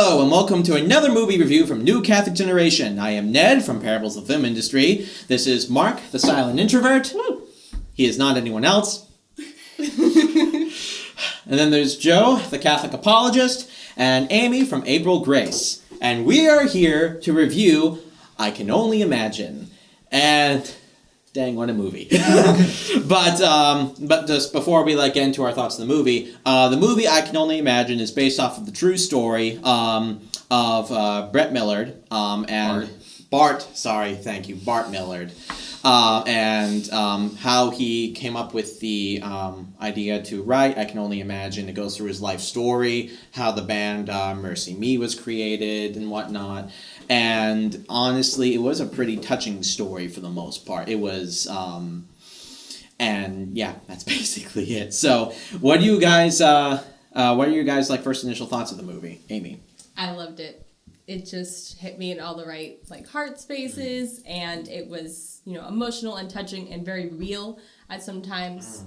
Hello and welcome to another movie review from New Catholic Generation. I am Ned from Parables of the Film Industry. This is Marc, the silent introvert. Woo. He is not anyone else. And then there's Joe, the Catholic apologist, and Aimee from April Grace. And we are here to review I Can Only Imagine. And dang, what a movie. But just before we get into our thoughts on the movie I Can Only Imagine is based off of the true story of Brett Millard and Bart Millard, and how he came up with the idea to write I Can Only Imagine. It goes through his life story, how the band MercyMe was created and whatnot. And honestly, it was a pretty touching story for the most part. It was, and yeah, that's basically it. So, what are you guys first initial thoughts of the movie, Aimee? I loved it. It just hit me in all the right heart spaces, and it was emotional and touching and very real at some times.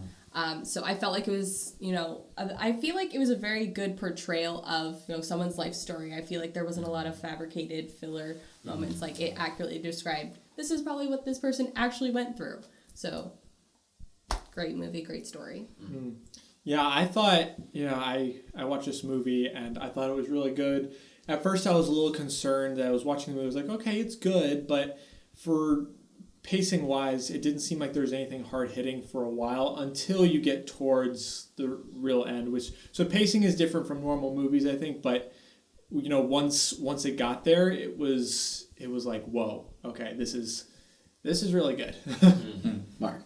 So I felt like it was, I feel like it was a very good portrayal of, someone's life story. I feel like there wasn't a lot of fabricated filler moments. It accurately described, this is probably what this person actually went through. So, great movie, great story. Mm-hmm. Yeah, I thought, I watched this movie and I thought it was really good. At first I was a little concerned that I was watching the movie. I was like, okay, it's good, but for pacing wise, it didn't seem like there was anything hard hitting for a while until you get towards the real end. So pacing is different from normal movies, I think, but once it got there, it was like, whoa, okay, this is really good. Marc.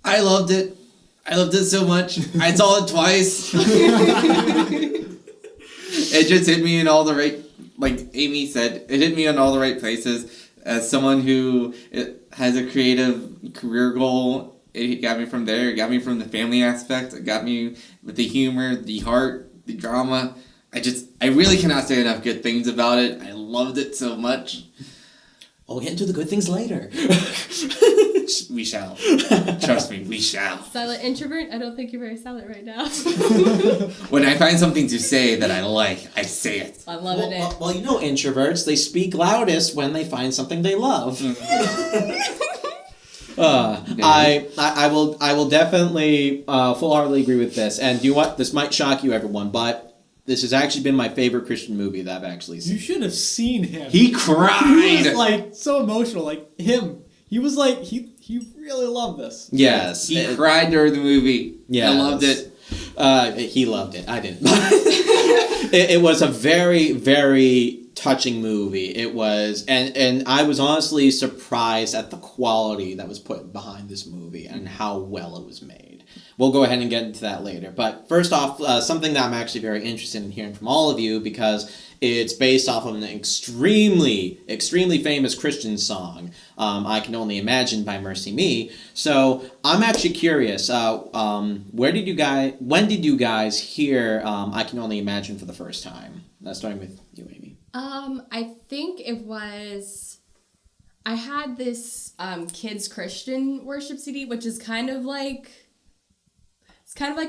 I loved it. I loved it so much. I saw it twice. It just hit me in all the right, like Aimee said, it hit me in all the right places. As someone who has a creative career goal, it got me from there. It got me from the family aspect. It got me with the humor, the heart, the drama. I really cannot say enough good things about it. I loved it so much. We'll get into the good things later. We shall. Trust me, we shall. Silent introvert? I don't think you're very silent right now. When I find something to say that I like, I say it. I'm loving it. Well, introverts, they speak loudest when they find something they love. I will definitely full-heartedly agree with this. And do you know what? This might shock you, everyone, but this has actually been my favorite Christian movie that I've actually seen. You should have seen him. He cried. He was so emotional. Him. He was he really loved this. Yes. He cried during the movie. Yeah. I loved it. He loved it. I didn't. It was a very, very touching movie. It was, and I was honestly surprised at the quality that was put behind this movie and how well it was made. We'll go ahead and get into that later. But first off, something that I'm actually very interested in hearing from all of you, because it's based off of an extremely, extremely famous Christian song, I Can Only Imagine by MercyMe. So I'm actually curious, when did you guys hear I Can Only Imagine for the first time? Starting with you, Aimee. I think it was, I had this kids Christian worship CD, which is kind of like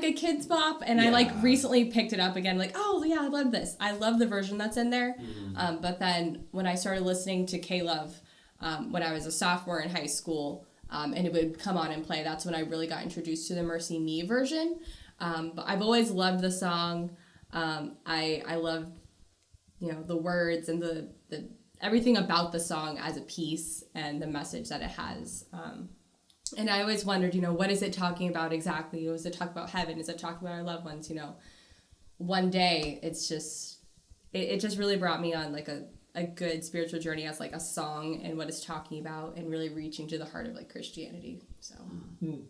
a kid's bop, and yeah. I recently picked it up again, oh yeah, I love this. I love the version that's in there. Mm-hmm. But then when I started listening to K-Love when I was a sophomore in high school, and it would come on and play, that's when I really got introduced to the MercyMe version. But I've always loved the song. I love the words and the everything about the song as a piece and the message that it has. And I always wondered, what is it talking about exactly? Is it talking about heaven? Is it talking about our loved ones? One day it's just, it just really brought me on a good spiritual journey as a song and what it's talking about and really reaching to the heart of Christianity. So. Mm-hmm.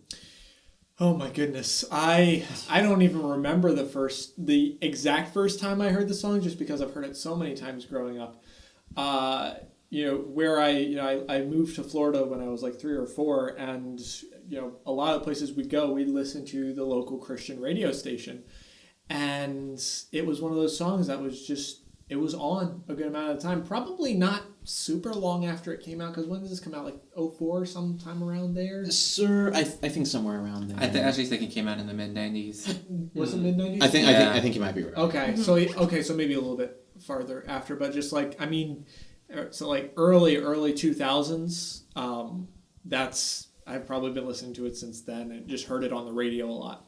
Oh my goodness. I don't even remember the exact first time I heard the song, just because I've heard it so many times growing up. Where I moved to Florida when I was 3 or 4, and a lot of places we'd go, we'd listen to the local Christian radio station, and it was one of those songs that was just it was on a good amount of the time. Probably not super long after it came out, because when did this come out? Like 2004, sometime around there? Sir, I think somewhere around there. I actually think it came out in the mid-90s. Was it mid-90s? I think you might be right. Okay, so maybe a little bit farther after, but just like, I mean, so like early 2000s, I've probably been listening to it since then and just heard it on the radio a lot.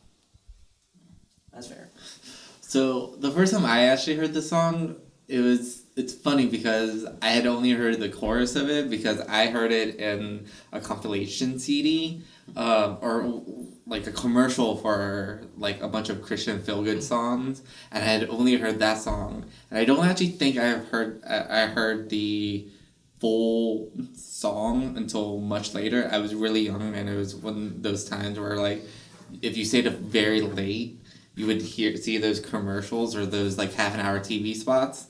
That's fair. So the first time I actually heard the song, it's funny because I had only heard the chorus of it because I heard it in a compilation CD, or like a commercial for like a bunch of Christian feel-good songs, and I had only heard that song. And I don't actually think I heard the full song until much later. I was really young, and it was one of those times where, like, if you stayed up very late, you would see those commercials or those like half-an-hour TV spots.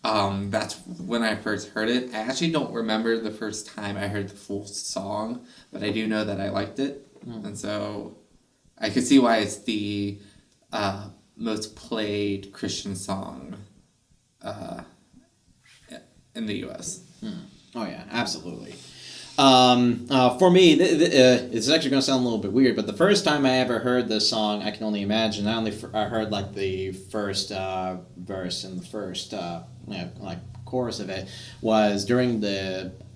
That's when I first heard it. I actually don't remember the first time I heard the full song, but I do know that I liked it, and so I could see why it's the most played Christian song in the U.S. Oh yeah, absolutely. For me, it's actually going to sound a little bit weird, but the first time I ever heard this song, I can only imagine. I heard like the first verse and the first like chorus of it was during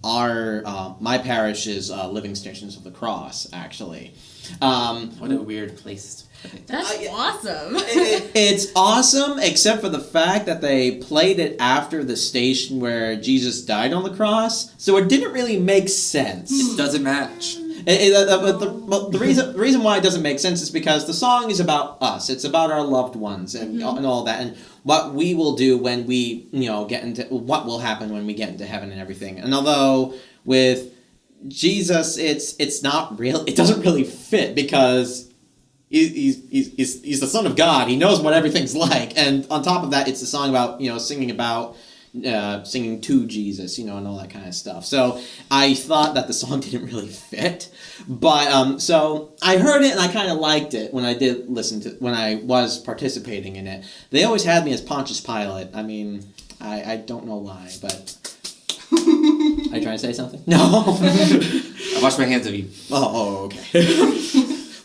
my parish's Living Stations of the Cross. Actually, What a weird place to put it. That's awesome. It's awesome, except for the fact that they played it after the station where Jesus died on the cross, so it didn't really make sense. It doesn't match. But the reason why it doesn't make sense is because the song is about us. It's about our loved ones and all that, and what we will do when we get into what will happen when we get into heaven and everything. And although with Jesus, it's not real. It doesn't really fit because he's the Son of God. He knows what everything's like, and on top of that, it's a song about singing to Jesus, and all that kind of stuff. So I thought that the song didn't really fit, but so I heard it and I kind of liked it when I was participating in it. They always had me as Pontius Pilate. I mean, I don't know why, but. Are you trying to say something? No. I wash my hands of you. Oh, okay.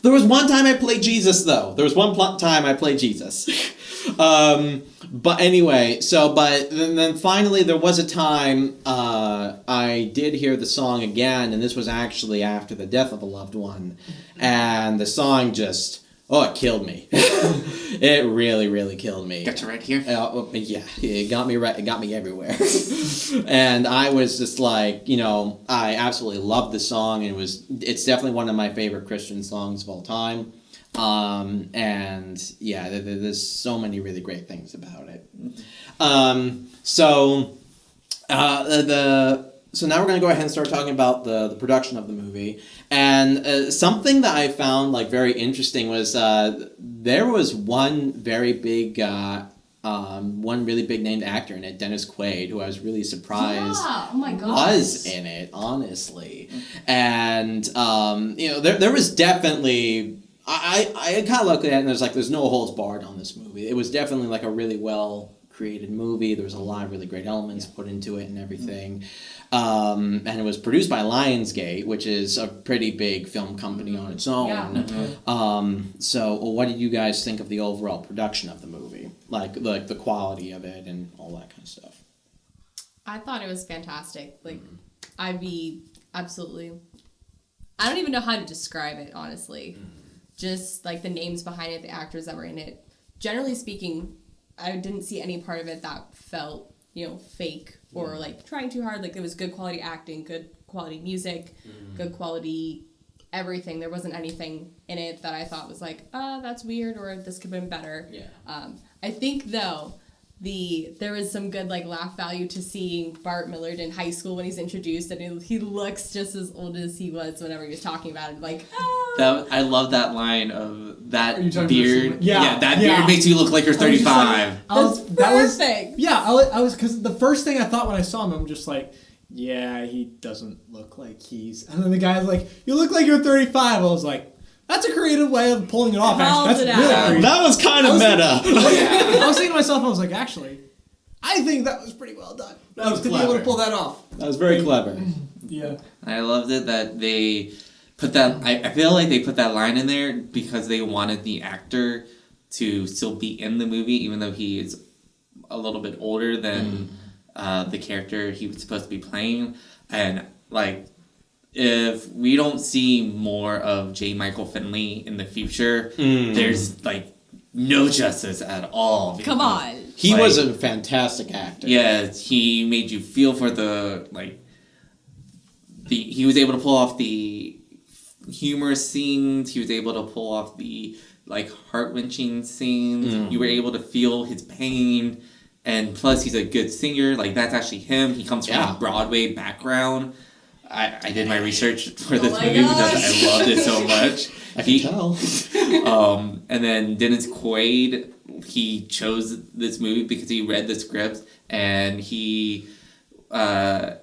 There was one time I played Jesus, though. There was one time I played Jesus. But anyway, but then finally there was a time I did hear the song again, and this was actually after the death of a loved one. And the song just, it killed me. It really, really killed me. Got you right here? Yeah, it got me right. It got me everywhere. And I was just like, I absolutely loved the song, and it's definitely one of my favorite Christian songs of all time. And yeah, there's so many really great things about it. So now we're going to go ahead and start talking about the production of the movie. And something that I found very interesting was there was one very big one really big named actor in it, Dennis Quaid, who I was really surprised was in it, honestly. And there was definitely I kind of looked at it and there's no holds barred on this movie. It was definitely a really well created movie. There was a lot of really great elements put into it and everything. And it was produced by Lionsgate, which is a pretty big film company on its own. Yeah. So what did you guys think of the overall production of the movie? Like the quality of it and all that kind of stuff? I thought it was fantastic. I'd be absolutely... I don't even know how to describe it, honestly. Just the names behind it, the actors that were in it. Generally speaking, I didn't see any part of it that felt, fake or trying too hard. It was good quality acting, good quality music, good quality everything. There wasn't anything in it that I thought was that's weird or this could have been better. Yeah. I think though, there was some good laugh value to seeing Bart Millard in high school when he's introduced, and he looks just as old as he was whenever he was talking about it. I love that line of that beard. That beard makes you look like you're 35. That's perfect. I was because the first thing I thought when I saw him, I'm just yeah, he doesn't look like he's. And then the guy's you look like you're 35. I was that's a creative way of pulling it off. Actually, that's really creative. That was kind of meta. I was thinking to myself, I was actually, I think that was pretty well done. That was to clever. be able to pull that off. That was very clever. Yeah. I loved it that they put that. I feel like they put that line in there because they wanted the actor to still be in the movie, even though he is a little bit older than the character he was supposed to be playing. And like, if we don't see more of J. Michael Finley in the future, there's like no justice at all. Come on. He like, was a fantastic actor. Yeah, he made you feel for he was able to pull off the humorous scenes. He was able to pull off the like heart-wrenching scenes. You were able to feel his pain, and plus he's a good singer. Like that's actually him. He comes from a Broadway background. I did my research for this movie because I loved it so much. I can tell. And then Dennis Quaid, he chose this movie because he read the script, and he said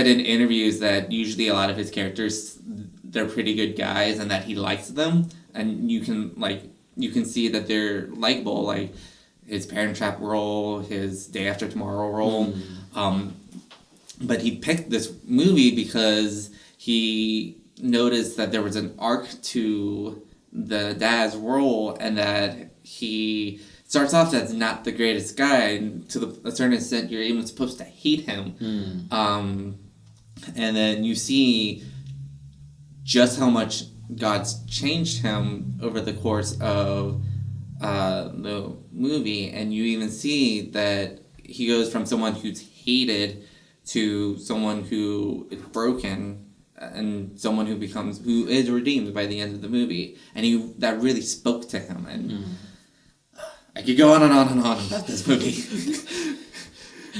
in interviews that usually a lot of his characters, they're pretty good guys, and that he likes them, and you can see that they're likable, like his Parent Trap role, his Day After Tomorrow role. But he picked this movie because he noticed that there was an arc to the dad's role, and that he starts off as not the greatest guy, and to a certain extent you're even supposed to hate him. And then you see just how much God's changed him over the course of the movie, and you even see that he goes from someone who's hated to someone who is broken, and someone who is redeemed by the end of the movie, and that really spoke to him. And I could go on and on and on about this movie.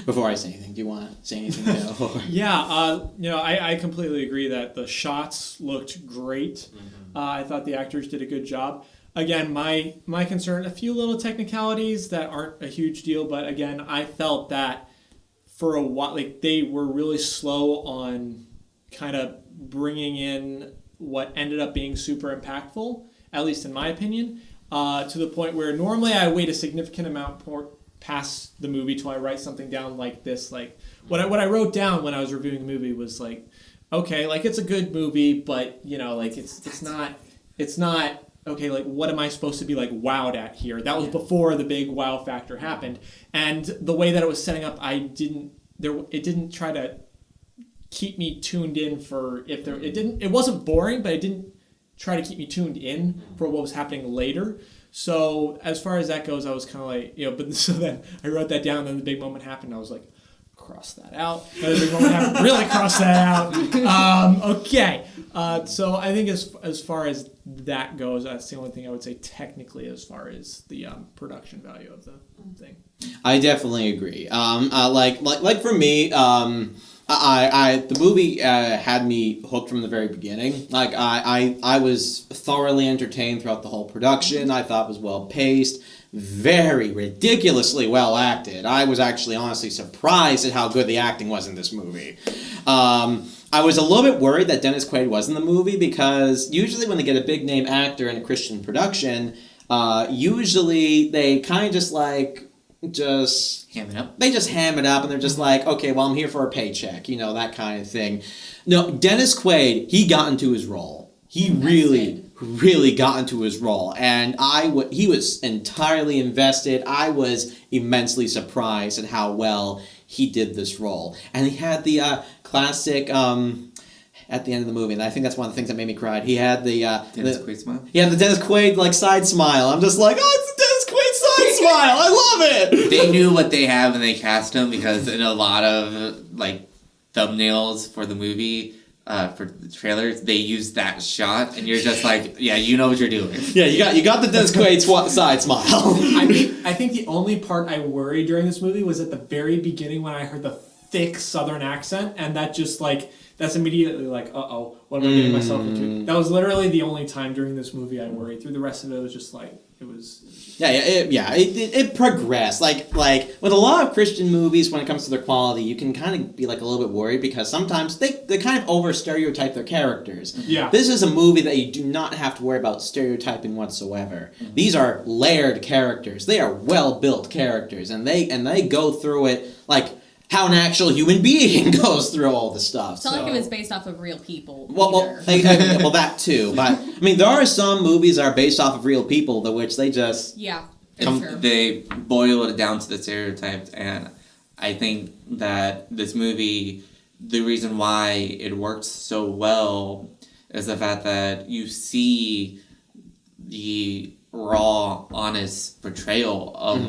Before I say anything, do you want to say anything, Joe? Yeah, I completely agree that the shots looked great. I thought the actors did a good job. Again, my concern, a few little technicalities that aren't a huge deal, but again, I felt that for a while, like they were really slow on kind of bringing in what ended up being super impactful, at least in my opinion, to the point where normally I wait a significant amount past the movie till I write something down like this. Like what I wrote down when I was reviewing the movie was like, okay, like it's a good movie, but like it's not okay, like what am I supposed to be like wowed at here? That was before the big wow factor happened. And the way that it was setting up, it didn't try to keep me tuned in it wasn't boring, but it didn't try to keep me tuned in for what was happening later. So as far as that goes, I was kind of like, but so then I wrote that down, then the big moment happened, I was like, cross that out. Then the big moment happened, really cross that out. Okay. So I think as far as that goes, that's the only thing I would say technically as far as the production value of the thing. I definitely agree. Like for me, the movie had me hooked from the very beginning. Like I was thoroughly entertained throughout the whole production. I thought it was well paced, very ridiculously well acted. I was actually honestly surprised at how good the acting was in this movie. I was a little bit worried that Dennis Quaid was in the movie because usually when they get a big name actor in a Christian production, usually they kind of just ham it up. They just ham it up, and they're just like, okay, well, I'm here for a paycheck, that kind of thing. No, Dennis Quaid, he got into his role. He really got into his role, and he was entirely invested. I was immensely surprised at how well he did this role. And he had the classic, at the end of the movie, and I think that's one of the things that made me cry. He had the Dennis Quaid smile? Yeah, the Dennis Quaid, side smile. I'm just like, oh, it's the Dennis Quaid side smile! I love it! They knew what they have when they cast him, because in a lot of, thumbnails for the movie, for the trailers, they use that shot, and you're just like, yeah, you know what you're doing. Yeah, you got the Dennis Quaid side smile. I think the only part I worried during this movie was at the very beginning when I heard the thick Southern accent, and that just that's immediately like, uh-oh, what am I getting myself into? That was literally the only time during this movie I worried. Through the rest of it, it was just like, It progressed. Like with a lot of Christian movies, when it comes to their quality, you can kind of be like a little bit worried because sometimes they kind of over stereotype their characters. Yeah. This is a movie that you do not have to worry about stereotyping whatsoever. Mm-hmm. These are layered characters. They are well built characters, and they go through it like how an actual human being goes through all the stuff. It's not like it was based off of real people. Well, that too. But I mean, there are some movies that are based off of real people, which they just they boil it down to the stereotypes, and I think that this movie, the reason why it works so well is the fact that you see the raw, honest portrayal of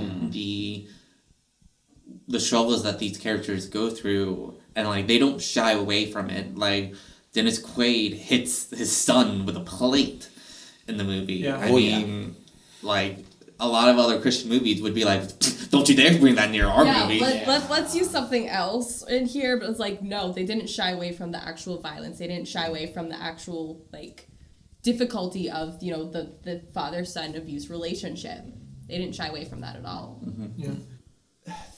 the struggles that these characters go through, and like they don't shy away from it. Like Dennis Quaid hits his son with a plate in the movie. Yeah. I mean, like a lot of other Christian movies would be like, "Don't you dare bring that near our movie." Let's use something else in here. But it's like, no, they didn't shy away from the actual violence. They didn't shy away from the actual like difficulty of the father-son abuse relationship. They didn't shy away from that at all. Mm-hmm. Yeah.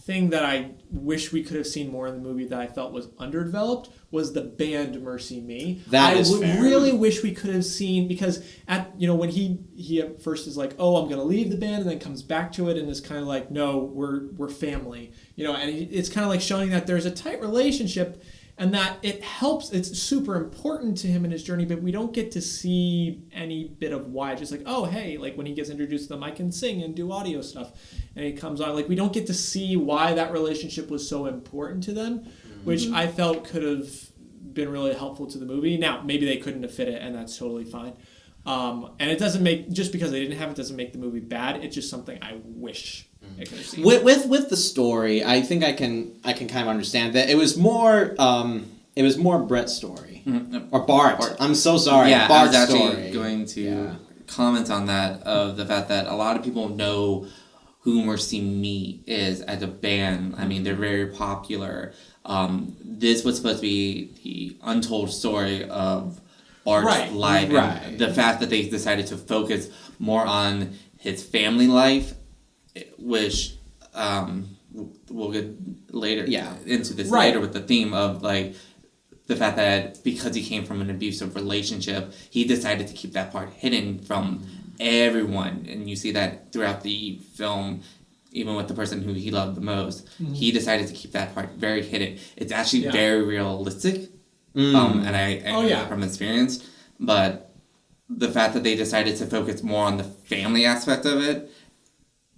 Thing that I wish we could have seen more in the movie that I felt was underdeveloped was the band MercyMe. That is fair. I really wish we could have seen, because when he at first is like, oh, I'm gonna leave the band, and then comes back to it and is kind of like, no, we're family, and it's kind of like showing that there's a tight relationship and that it helps. It's super important to him in his journey, but we don't get to see any bit of why. Just like, oh, hey, like when he gets introduced to them, I can sing and do audio stuff. And he comes on, like we don't get to see why that relationship was so important to them, which I felt could have been really helpful to the movie. Now, maybe they couldn't have fit it, and that's totally fine. And it doesn't make, just because they didn't have it doesn't make the movie bad. It's just something I wish I could have seen. With the story, I think I can kind of understand that it was more Brett's story or Bart. I'm so sorry. Yeah, Bart's I was actually story. going to comment on that, of the fact that a lot of people know who MercyMe is as a band. I mean, they're very popular. This was supposed to be the untold story of Bart's life. Right. And the fact that they decided to focus more on his family life, which we'll get later into this later with the theme of like the fact that because he came from an abusive relationship, he decided to keep that part hidden from everyone, and you see that throughout the film, even with the person who he loved the most. He decided to keep that part very hidden. It's actually very realistic, and I know that from experience, but the fact that they decided to focus more on the family aspect of it,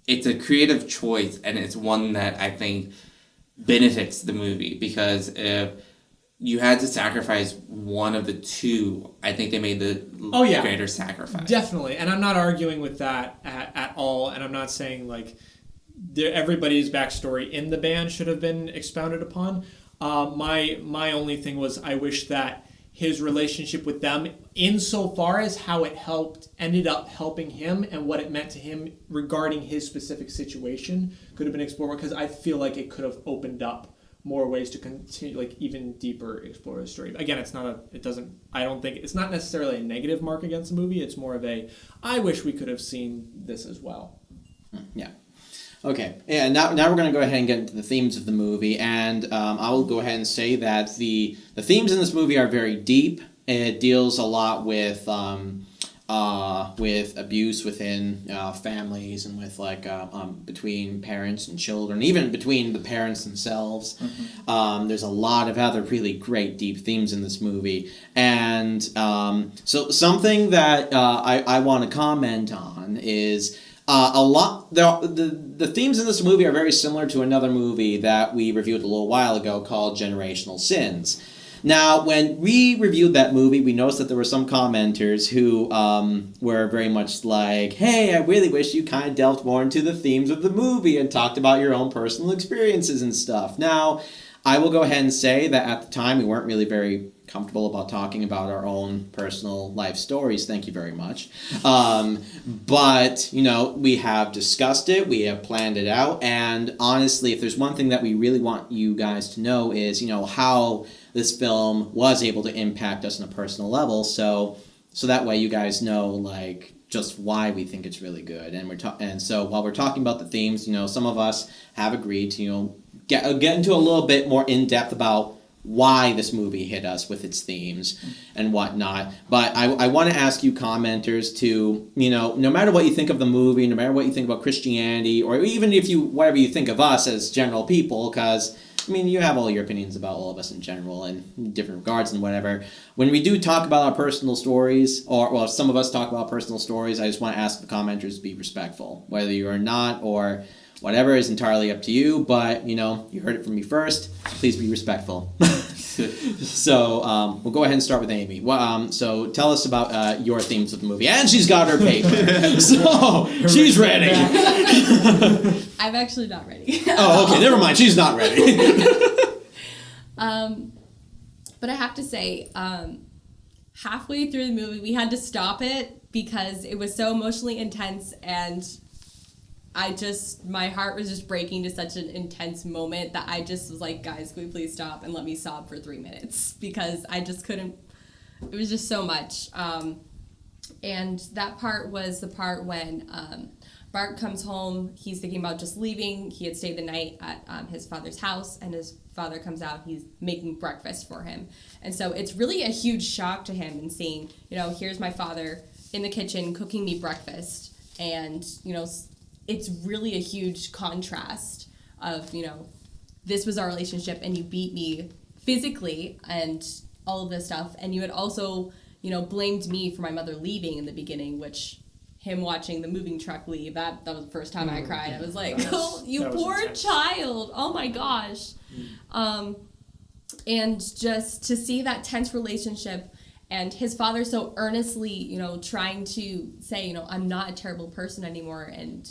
it's a creative choice, and it's one that I think benefits the movie, because if you had to sacrifice one of the two, I think they made the greater sacrifice. Definitely, and I'm not arguing with that at all, and I'm not saying like everybody's backstory in the band should have been expounded upon. My only thing was I wish that his relationship with them, insofar as how it ended up helping him and what it meant to him regarding his specific situation, could have been explored, because I feel like it could have opened up more ways to continue, like even deeper explore the story. Again, it's not necessarily a negative mark against the movie. It's more of I wish we could have seen this as well. Yeah. Okay. Yeah. Now we're going to go ahead and get into the themes of the movie, and I will go ahead and say that the themes in this movie are very deep. It deals a lot with abuse within families, and with between parents and children, even between the parents themselves. There's a lot of other really great deep themes in this movie, and so something that I want to comment on is the themes in this movie are very similar to another movie that we reviewed a little while ago called Generational Sins. Now, when we reviewed that movie, we noticed that there were some commenters who were very much like, hey, I really wish you kind of delved more into the themes of the movie and talked about your own personal experiences and stuff. Now, I will go ahead and say that at the time we weren't really very comfortable about talking about our own personal life stories. Thank you very much. But, we have discussed it, we have planned it out, and honestly, if there's one thing that we really want you guys to know is, how this film was able to impact us on a personal level, so that way you guys know, just why we think it's really good. And so while we're talking about the themes, some of us have agreed to get into a little bit more in depth about why this movie hit us with its themes and whatnot. But I want to ask you commenters to, no matter what you think of the movie, no matter what you think about Christianity, or even whatever you think of us as general people, because, you have all your opinions about all of us in general in different regards and whatever. When we do talk about our personal stories, or some of us talk about personal stories, I just want to ask the commenters to be respectful. Whether you are not or whatever is entirely up to you, but, you heard it from me first. Please be respectful. So we'll go ahead and start with Aimee. So tell us about your themes of the movie. And she's got her paper. So she's ready. I'm actually not ready. Oh, okay. Never mind. She's not ready. But I have to say, halfway through the movie, we had to stop it because it was so emotionally intense, and my heart was just breaking to such an intense moment that I just was like, guys, can we please stop and let me sob for 3 minutes, because I just couldn't, it was just so much. And that part was the part when Bart comes home, he's thinking about just leaving. He had stayed the night at his father's house, and his father comes out, he's making breakfast for him. And so it's really a huge shock to him and seeing, here's my father in the kitchen cooking me breakfast, and, it's really a huge contrast of, this was our relationship and you beat me physically and all of this stuff. And you had also, blamed me for my mother leaving in the beginning, which him watching the moving truck leave, that was the first time I cried. I was like, oh, you poor child. Oh my gosh. And just to see that tense relationship and his father so earnestly, trying to say, I'm not a terrible person anymore. And,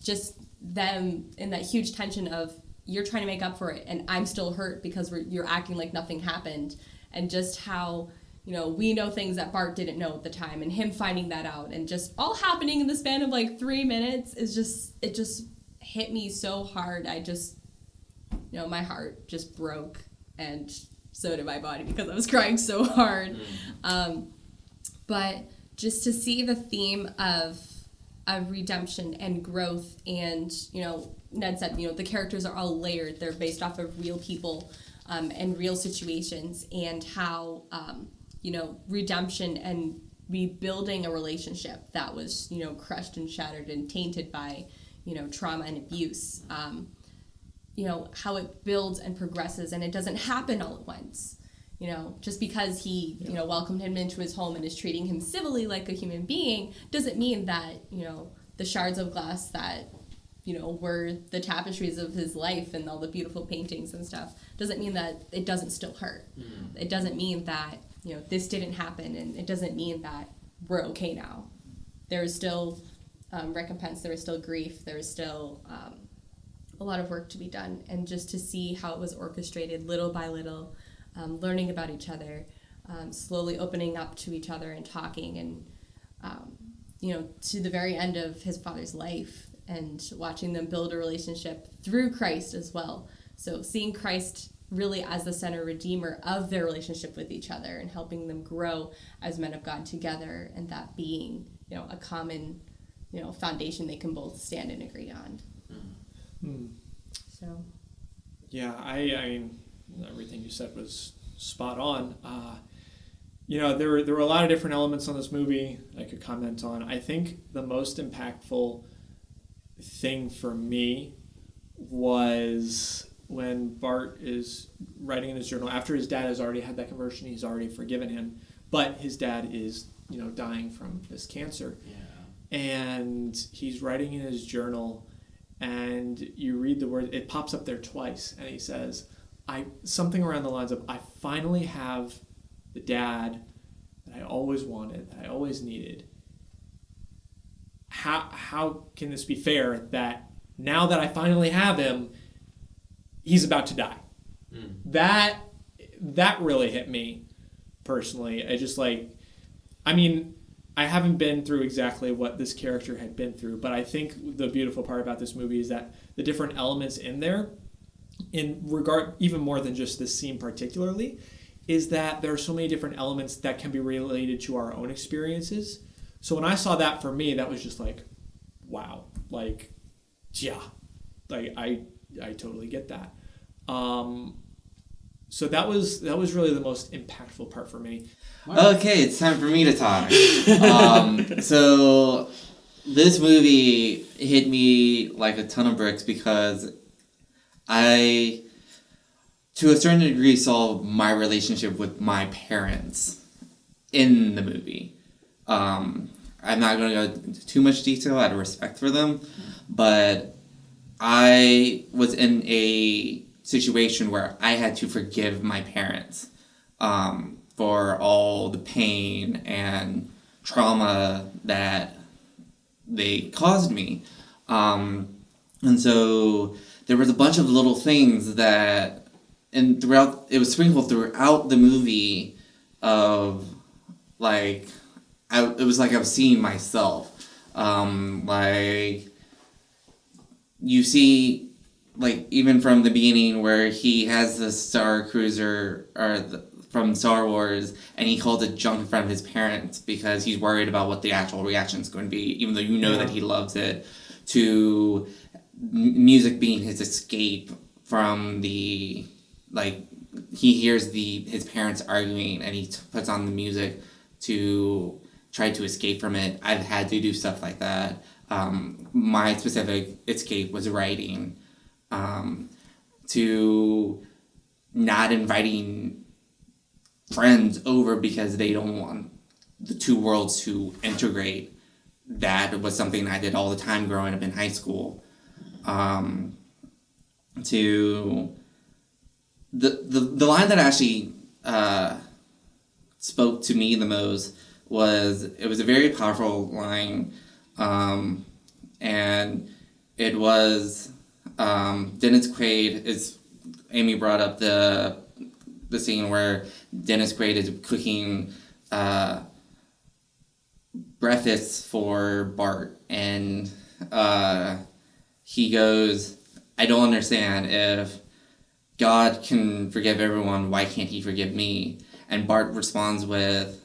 just them in that huge tension of, you're trying to make up for it and I'm still hurt because you're acting like nothing happened. And just how, we know things that Bart didn't know at the time, and him finding that out, and just all happening in the span of like 3 minutes it just hit me so hard. I just, my heart just broke, and so did my body because I was crying so hard. But just to see the theme of redemption and growth, and Ned said the characters are all layered, they're based off of real people and real situations, and how redemption and rebuilding a relationship that was crushed and shattered and tainted by trauma and abuse, how it builds and progresses, and it doesn't happen all at once. Just because he, welcomed him into his home and is treating him civilly like a human being doesn't mean that, the shards of glass that, were the tapestries of his life and all the beautiful paintings and stuff, doesn't mean that it doesn't still hurt. It doesn't mean that, this didn't happen, and it doesn't mean that we're okay now. There is still recompense, there is still grief, there is still a lot of work to be done. And just to see how it was orchestrated little by little, learning about each other, slowly opening up to each other and talking, and to the very end of his father's life, and watching them build a relationship through Christ as well. So seeing Christ really as the center redeemer of their relationship with each other, and helping them grow as men of God together, and that being a common foundation they can both stand and agree on. So I mean, everything you said was spot on. There were a lot of different elements on this movie I could comment on. I think the most impactful thing for me was when Bart is writing in his journal after his dad has already had that conversion. He's already forgiven him, but his dad is dying from this cancer. And he's writing in his journal, and you read the word, it pops up there twice, and he says, something around the lines of, I finally have the dad that I always wanted, that I always needed. How can this be fair that now that I finally have him, he's about to die? That really hit me personally. I haven't been through exactly what this character had been through, but I think the beautiful part about this movie is that the different elements in there, in regard even more than just this scene particularly, is that there are so many different elements that can be related to our own experiences So when I saw that, for me, that was just like, wow, like, yeah, like I totally get that. So that was really the most impactful part for me. Okay, it's time for me to talk. So this movie hit me like a ton of bricks because I, to a certain degree, saw my relationship with my parents in the movie. I'm not going to go into too much detail out of respect for them, but I was in a situation where I had to forgive my parents for all the pain and trauma that they caused me. And so there was a bunch of little things that, and throughout, it was sprinkled throughout the movie of, like, it was like I was seeing myself. Like, you see, like, even from the beginning where he has the Star Cruiser from Star Wars, and he calls it junk in front of his parents because he's worried about what the actual reaction is going to be, even though you know that he loves it, to music being his escape from the, like, he hears his parents arguing, and he puts on the music to try to escape from it. I've had to do stuff like that. My specific escape was writing, to not inviting friends over because they don't want the two worlds to integrate. That was something I did all the time growing up in high school. To the line that actually spoke to me the most was, it was a very powerful line, and it was Dennis Quaid is, Aimee brought up the scene where Dennis Quaid is cooking breakfast for Bart, and he goes, I don't understand, if God can forgive everyone, why can't he forgive me? And Bart responds with,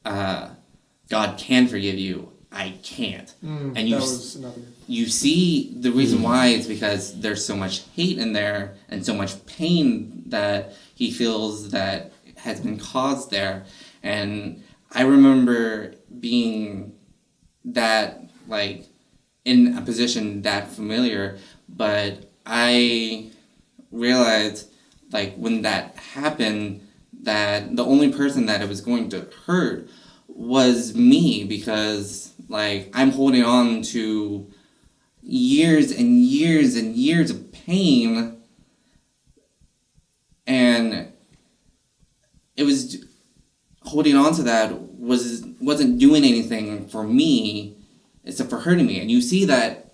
God can forgive you, I can't. And you see the reason why is because there's so much hate in there and so much pain that he feels that has been caused there. And I remember being that, like, in a position that familiar, but I realized, like, when that happened, that the only person that it was going to hurt was me, because, like, I'm holding on to years and years and years of pain, and it was holding on to that wasn't doing anything for me except for hurting me. And you see that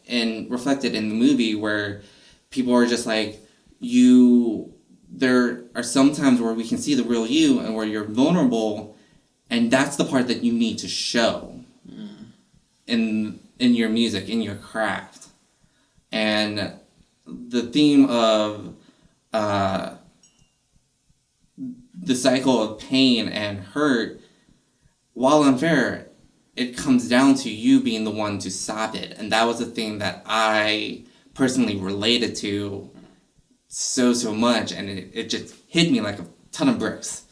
reflected in the movie where people are just like, there are some times where we can see the real you and where you're vulnerable, and that's the part that you need to show in your music, in your craft. And the theme of the cycle of pain and hurt, while unfair, it comes down to you being the one to stop it. And that was the thing that I personally related to so much, and it just hit me like a ton of bricks.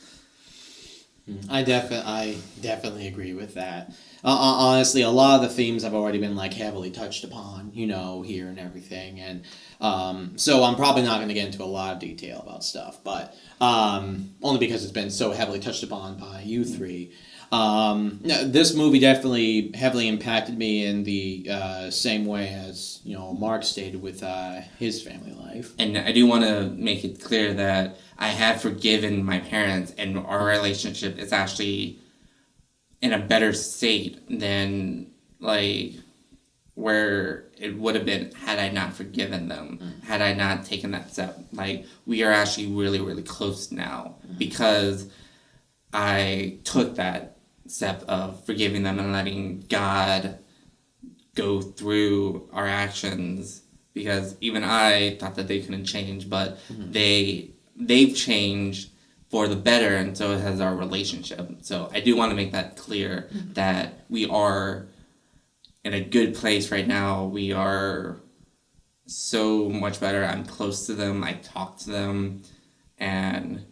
I definitely agree with that. Honestly, a lot of the themes have already been, like, heavily touched upon, here and everything, and so I'm probably not going to get into a lot of detail about stuff, but only because it's been so heavily touched upon by you three. This movie definitely heavily impacted me in the same way as Marc stated with his family life. And I do want to make it clear that I have forgiven my parents, and our relationship is actually in a better state than, like, where it would have been had I not forgiven them, had I not taken that step. Like, we are actually really, really close now because I took that step of forgiving them and letting God go through our actions, because even I thought that they couldn't change, but they've changed for the better, and so has our relationship. So I do want to make that clear that we are in a good place right now. We are so much better. I'm close to them. I talk to them. And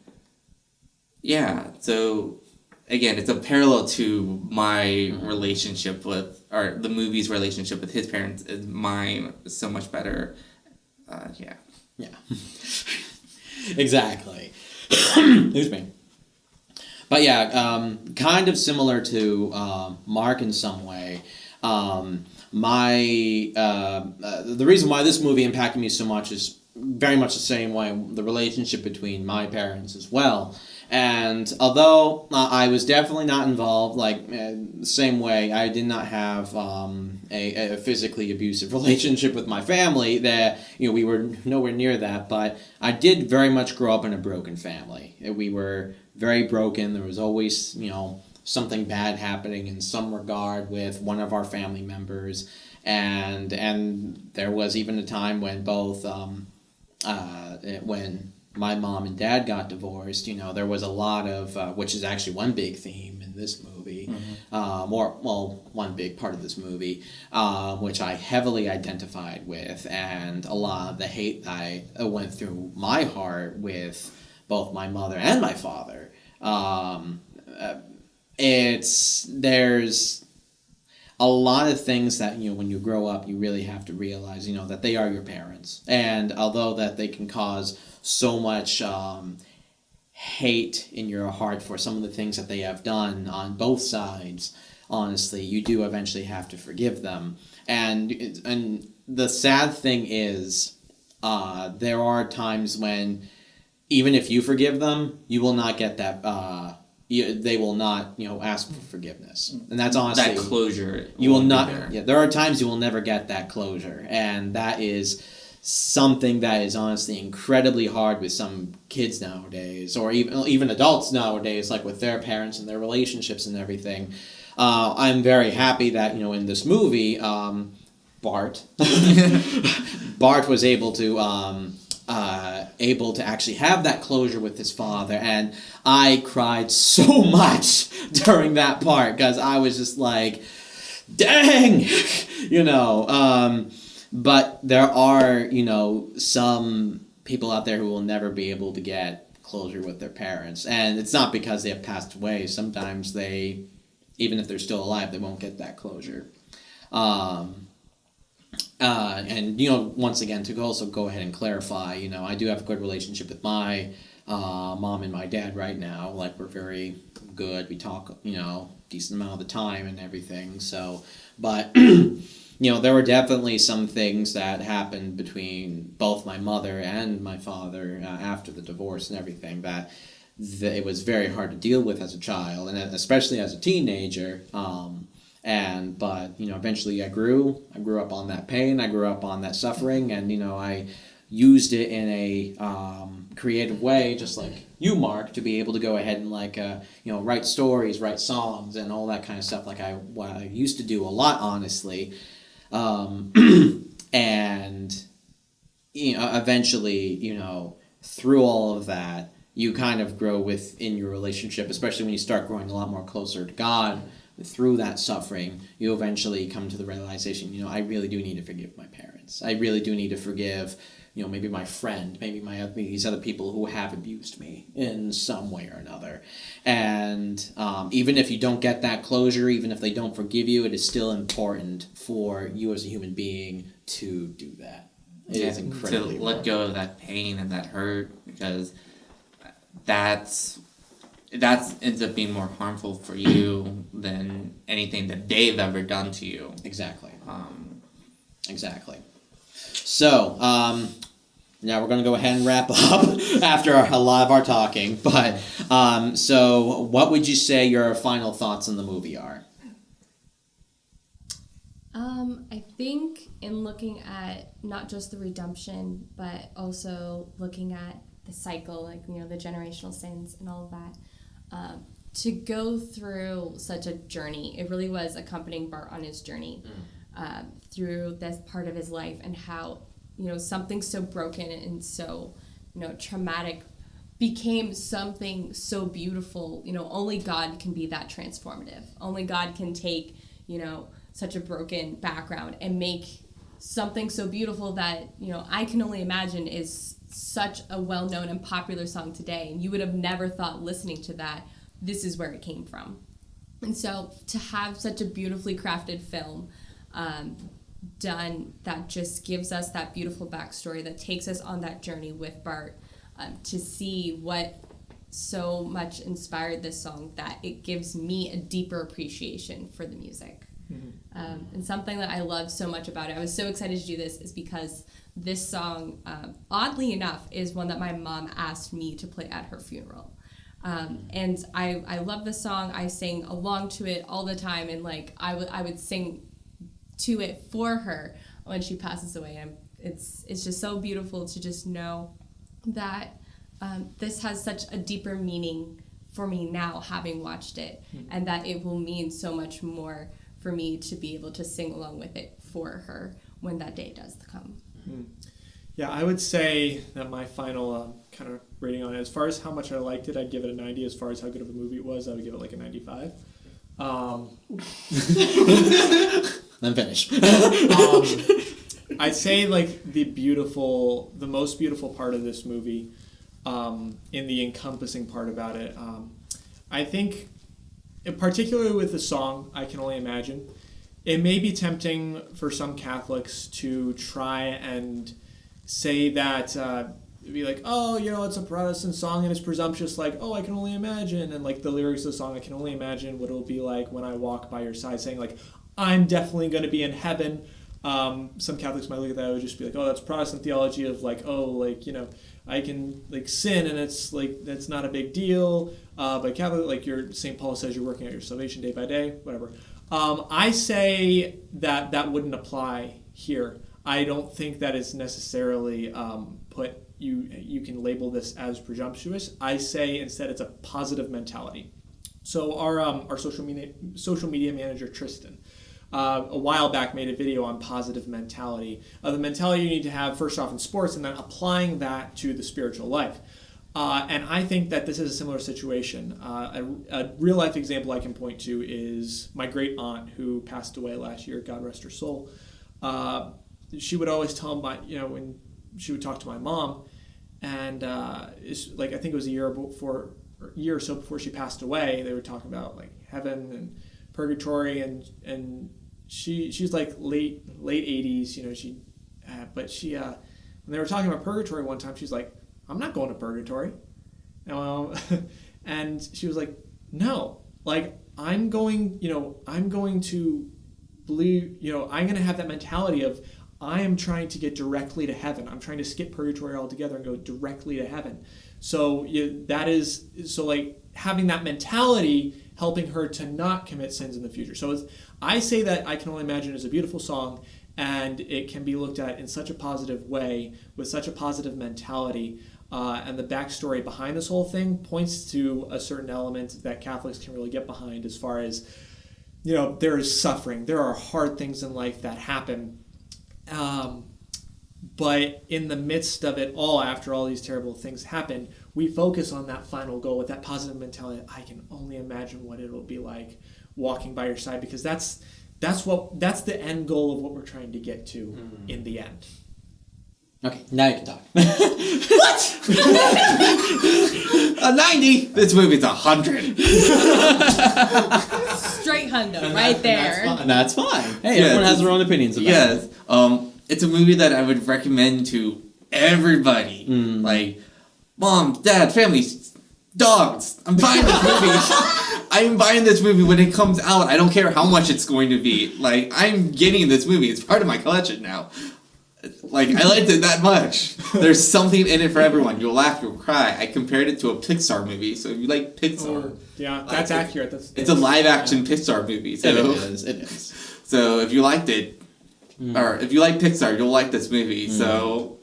yeah, so again, it's a parallel to my relationship with, or the movie's relationship with his parents. Is mine is so much better. Yeah. Exactly. Excuse me. But yeah, kind of similar to Mark in some way. The reason why this movie impacted me so much is very much the same way, the relationship between my parents as well. And although I was definitely not involved, like the same way, I did not have a physically abusive relationship with my family. That we were nowhere near that, but I did very much grow up in a broken family. We were very broken. There was always something bad happening in some regard with one of our family members, and there was even a time when both when my mom and dad got divorced, there was a lot of, which is actually one big theme in this movie, one big part of this movie, which I heavily identified with, and a lot of the hate I went through my heart with both my mother and my father. There's a lot of things that when you grow up you really have to realize that they are your parents, and although that they can cause so much hate in your heart for some of the things that they have done on both sides, honestly, you do eventually have to forgive them. And the sad thing is, there are times when even if you forgive them, you will not get that. They will not, ask for forgiveness, and that's honestly that closure. You will not. Yeah, there are times you will never get that closure, and that is something that is honestly incredibly hard with some kids nowadays, or even adults nowadays, like with their parents and their relationships and everything. I'm very happy that in this movie, Bart was able to actually have that closure with his father, and I cried so much during that part because I was just like, dang, but there are, some people out there who will never be able to get closure with their parents, and it's not because they have passed away. Sometimes they, even if they're still alive, they won't get that closure. And once again, to also go ahead and clarify, I do have a good relationship with my mom and my dad right now. Like, we're very good. We talk, decent amount of the time and everything. So, but there were definitely some things that happened between both my mother and my father after the divorce and everything that it was very hard to deal with as a child, and especially as a teenager. But eventually I grew up on that pain, I grew up on that suffering, and I used it in a creative way, just like you, Mark, to be able to go ahead and write stories, write songs, and all that kind of stuff, like what I used to do a lot, honestly. And eventually, through all of that, you kind of grow within your relationship, especially when you start growing a lot more closer to God. Through that suffering, you eventually come to the realization, I really do need to forgive my parents. I really do need to forgive, maybe my friend, maybe these other people who have abused me in some way or another. And even if you don't get that closure, even if they don't forgive you, it is still important for you as a human being to do that. It is incredibly to let go of that pain and that hurt, because that ends up being more harmful for you than anything that they've ever done to you. Exactly. Exactly. So, now we're going to go ahead and wrap up after a lot of our talking. But, so what would you say your final thoughts on the movie are? I think in looking at not just the redemption, but also looking at the cycle, the generational sins and all of that, to go through such a journey, it really was accompanying Bart on his journey through this part of his life, and how something so broken and so traumatic became something so beautiful. You know, only God can be that transformative. Only God can take, you know, such a broken background and make something so beautiful that, you know, I Can Only Imagine is such a well-known and popular song today, and you would have never thought listening to that this is where it came from. And so to have such a beautifully crafted film done that just gives us that beautiful backstory, that takes us on that journey with Bart, to see what so much inspired this song, that it gives me a deeper appreciation for the music. And something that I love so much about it, I was so excited to do this, is because this song, oddly enough, is one that my mom asked me to play at her funeral. And I love the song. I sing along to it all the time, and like I would sing to it for her when she passes away. And it's just so beautiful to just know that this has such a deeper meaning for me now, having watched it, and that it will mean so much more for me to be able to sing along with it for her when that day does come. Yeah, I would say that my final kind of rating on it, as far as how much I liked it, I'd give it a 90. As far as how good of a movie it was, I would give it like a 95. Then finish. I'd say like the most beautiful part of this movie, in the encompassing part about it, I think, particularly with the song, I Can Only Imagine, it may be tempting for some Catholics to try and say that, be like, oh, you know, it's a Protestant song and it's presumptuous, like, oh, I can only imagine, and like the lyrics of the song, I can only imagine what it'll be like when I walk by your side, saying like, I'm definitely going to be in heaven. Some Catholics might look at that and would just be like, oh, that's Protestant theology of like, oh, like, you know, I can like sin and it's like, that's not a big deal. But Catholic, like St. Paul says, you're working out your salvation day by day, whatever. I say that wouldn't apply here. I don't think that is necessarily you can label this as presumptuous. I say instead it's a positive mentality. So our social media manager Tristan, a while back made a video on positive mentality, the mentality you need to have first off in sports, and then applying that to the spiritual life. And I think that this is a similar situation. A real life example I can point to is my great aunt who passed away last year, God rest her soul. She would always tell when she would talk to my mom, and it's like, I think it was a year or so before she passed away, they were talking about like heaven and purgatory, and she's like late 80s, you know, but she when they were talking about purgatory one time, she's like, I'm not going to purgatory. And she was like, no, like I'm going to believe, you know, I'm going to have that mentality of, I am trying to get directly to heaven. I'm trying to skip purgatory altogether and go directly to heaven. So like having that mentality, helping her to not commit sins in the future. So I say that I Can Only Imagine is a beautiful song, and it can be looked at in such a positive way with such a positive mentality. And the backstory behind this whole thing points to a certain element that Catholics can really get behind, as far as, you know, there is suffering. There are hard things in life that happen. But in the midst of it all, after all these terrible things happen, we focus on that final goal with that positive mentality. I can only imagine what it'll be like walking by your side, because that's the end goal of what we're trying to get to in the end. Okay, now you can talk. What? A 90? This movie's 100. Straight hundo, right there. That's fine. Hey, everyone has their own opinions about it. Yes. It's a movie that I would recommend to everybody. Like, mom, dad, family, dogs. I'm buying this movie. I'm buying this movie when it comes out. I don't care how much it's going to be. Like, I'm getting this movie. It's part of my collection now. Like, I liked it that much. There's something in it for everyone. You'll laugh, you'll cry. I compared it to a Pixar movie. So if you like Pixar... yeah, that's accurate. It's a live-action Pixar movie. So, It is. So if you liked it, or if you like Pixar, you'll like this movie. So...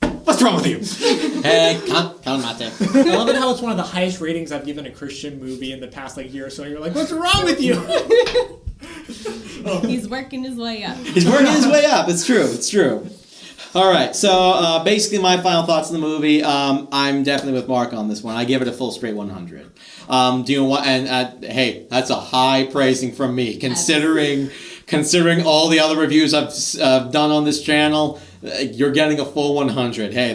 What's wrong with you? Hey, count mate. I love it how it's one of the highest ratings I've given a Christian movie in the past year or so. You're like, what's wrong with you? He's working his way up. He's working his way up. It's true. All right, so basically my final thoughts on the movie. I'm definitely with Mark on this one. I give it a full straight 100. Do you want? And hey, that's a high praising from me, considering all the other reviews I've done on this channel. You're getting a full 100. Hey,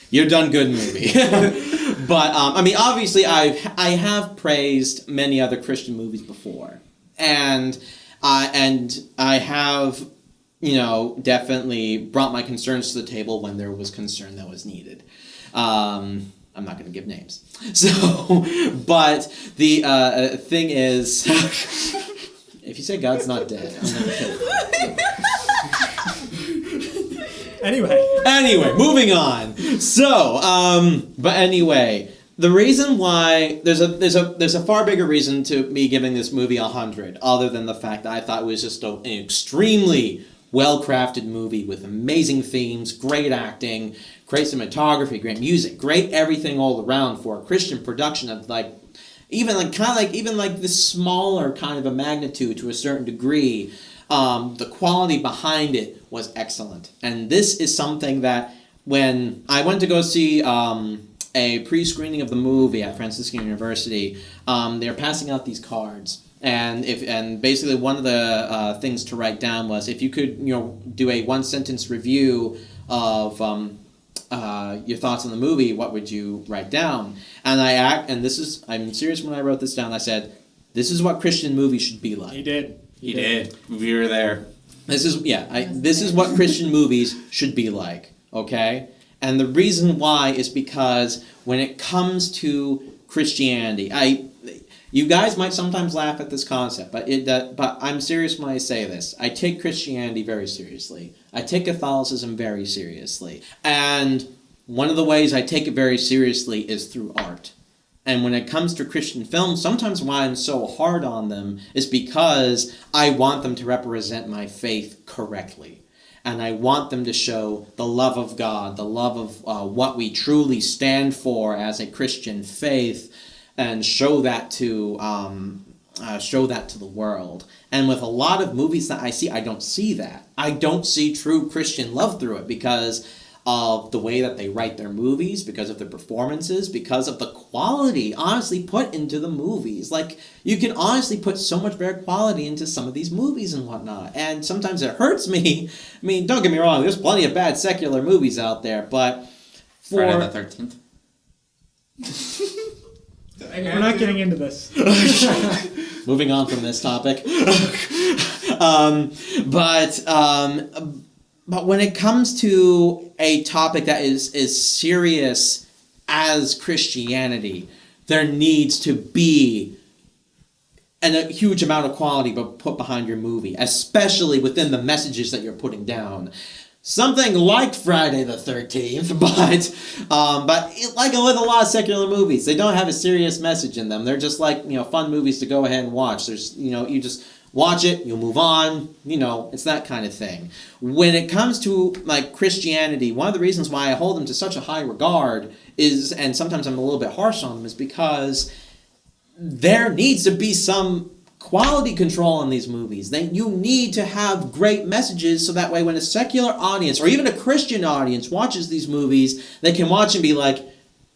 you're done good movie. But I mean, obviously, I have praised many other Christian movies before, and I have, definitely brought my concerns to the table when there was concern that was needed. I'm not going to give names. So, but the thing is, if you say God's not dead, I'm going to kill you. Anyway, moving on. So, but anyway, the reason why there's a far bigger reason to me giving this movie 100, other than the fact that I thought it was just an extremely well-crafted movie with amazing themes, great acting, great cinematography, great music, great everything all around for a Christian production of even this smaller kind of a magnitude to a certain degree. The quality behind it was excellent. And this is something that when I went to go see a pre-screening of the movie at Franciscan University, they were passing out these cards. And basically one of the things to write down was if you could do a one-sentence review of your thoughts on the movie, what would you write down? And I'm serious when I wrote this down. I said, this is what Christian movies should be like. He did. We were there. This is what Christian movies should be like, okay? And the reason why is because when it comes to Christianity, you guys might sometimes laugh at this concept, but I'm serious when I say this. I take Christianity very seriously. I take Catholicism very seriously. And one of the ways I take it very seriously is through art. And when it comes to Christian films, sometimes why I'm so hard on them is because I want them to represent my faith correctly. And I want them to show the love of God, the love of what we truly stand for as a Christian faith, and show that to the world. And with a lot of movies that I see, I don't see that. I don't see true Christian love through it because of the way that they write their movies, because of their performances, because of the quality honestly put into the movies. Like, you can honestly put so much better quality into some of these movies and whatnot. And sometimes it hurts me. I mean, don't get me wrong, there's plenty of bad secular movies out there, but Friday the 13th. We're not getting into this. Moving on from this topic. But when it comes to a topic that is serious as Christianity, there needs to be a huge amount of quality put behind your movie, especially within the messages that you're putting down. Something like Friday the 13th, but like with a lot of secular movies, they don't have a serious message in them. They're just like, fun movies to go ahead and watch. There's, you just watch it, you'll move on, it's that kind of thing. When it comes to Christianity, one of the reasons why I hold them to such a high regard is, and sometimes I'm a little bit harsh on them, is because there needs to be some quality control in these movies. You need to have great messages so that way when a secular audience or even a Christian audience watches these movies, they can watch and be like,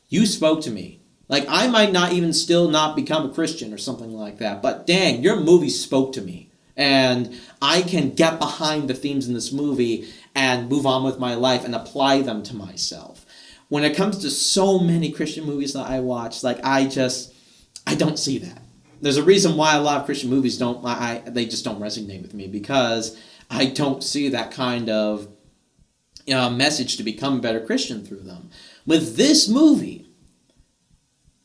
you spoke to me. Like, I might not even still not become a Christian or something like that, but dang, your movie spoke to me. And I can get behind the themes in this movie and move on with my life and apply them to myself. When it comes to so many Christian movies that I watch, I don't see that. There's a reason why a lot of Christian movies they just don't resonate with me, because I don't see that kind of message to become a better Christian through them. With this movie,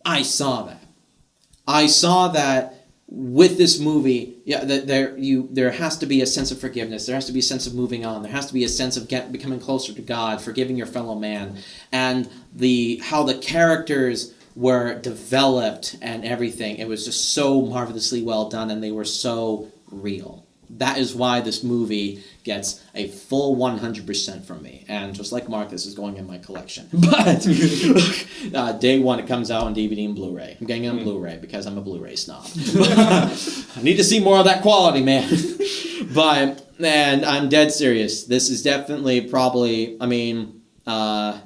I saw that. I saw that with this movie, there has to be a sense of forgiveness. There has to be a sense of moving on. There has to be a sense of becoming closer to God, forgiving your fellow man, and how the characters were developed and everything. It was just so marvelously well done, and they were so real. That is why this movie gets a full 100% from me. And just like Mark, this is going in my collection. But day one, it comes out on DVD and Blu-ray. I'm getting it on Blu-ray because I'm a Blu-ray snob. I need to see more of that quality, man. But And I'm dead serious. This is definitely probably, I mean, on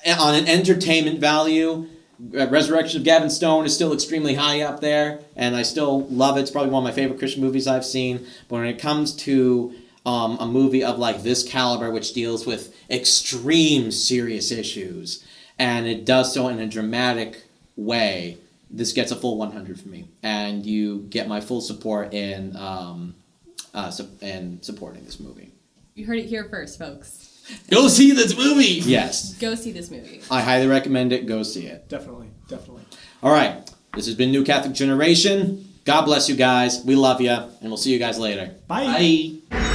an entertainment value, Resurrection of Gavin Stone is still extremely high up there, and I still love it. It's probably one of my favorite Christian movies I've seen. But when it comes to a movie of like this caliber, which deals with extreme serious issues, and it does so in a dramatic way, this gets a full 100 for me. And you get my full support in supporting this movie. You heard it here first, folks. Go see this movie! Yes. Go see this movie. I highly recommend it. Go see it. Definitely. All right. This has been New Catholic Generation. God bless you guys. We love you, and we'll see you guys later. Bye. Bye.